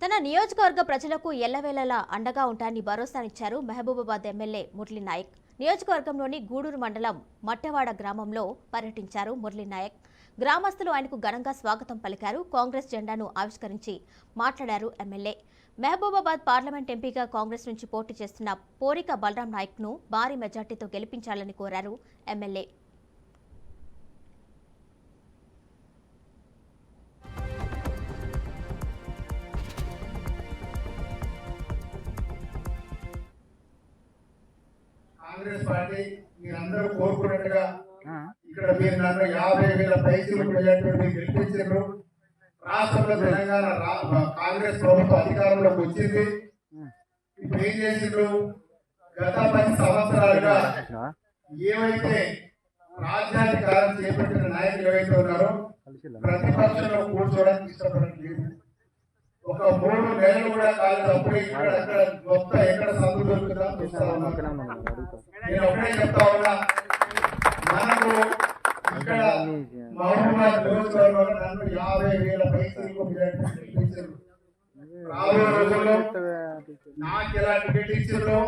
తన నియోజకవర్గ ప్రజలకు ఎల్లవేళలా అండగా ఉంటారని భరోసానిచ్చారు మహబూబాబాద్ ఎమ్మెల్యే మురళీ నాయక్. నియోజకవర్గంలోని గూడూరు మండలం మట్టెవాడ గ్రామంలో పర్యటించారు మురళీ నాయక్. గ్రామస్తులు ఆయనకు ఘనంగా స్వాగతం పలికారు. కాంగ్రెస్ జెండాను ఆవిష్కరించి మాట్లాడారు ఎమ్మెల్యే. మహబూబాబాద్ పార్లమెంట్ ఎంపీగా కాంగ్రెస్ నుంచి పోటీ చేస్తున్న పోరిక బలరాం నాయక్ను భారీ మెజార్టీతో గెలిపించాలని కోరారు ఎమ్మెల్యే. కాంగ్రెస్ పార్టీ మీరందరూ కోరుకున్నట్టుగా ఇక్కడ మీరు నన్ను 50,000 పైసలు మెజార్టీ గెలిపించారు. రాష్ట్రంలో తెలంగాణ కాంగ్రెస్ ప్రభుత్వం అధికారంలోకి వచ్చింది. ఇప్పుడు ఏం చేసిండ్రు? గత 10 సంవత్సరాలుగా ఏవైతే రాజ్యాధికారం చేపట్టిన నాయకులు ఏవైతే ఉన్నారో ప్రతిపక్షంలో కూర్చోవడానికి ఇష్టపడట్లేదు. ఒక 3 నెలలు కూడా కాలేదు. అప్పుడే ఇక్కడ అక్కడ మొత్తం ఎక్కడ సందు దొరుకుతుందా చూస్తా ఉన్నారు. నేను ఒకటే చెప్తా ఉన్నా, మనకు ఇక్కడ మహబూబాబాద్ నియోజకవర్గంలో నన్ను 50,000 పైసలు గెలిపించారు. రాబోయే రోజుల్లో నాకు ఎలా టికెట్ ఇచ్చారో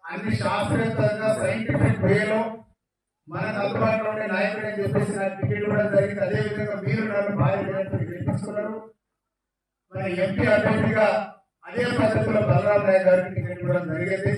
అన్ని శాస్త్రీయంగా సైంటిఫిక్ వేలో మనకు అందుబాటులో ఉండే నాయకుడు అని చెప్పేసి నాకు టికెట్ ఇవ్వడం జరిగింది. అదేవిధంగా మీరు నన్ను భారీ గెలిపించుకున్నారు. మరి ఎంపీ అభ్యర్థిగా అదే పద్ధతిలో బలరాం నాయక్ గారికి టికెట్ ఇవ్వడం జరిగింది.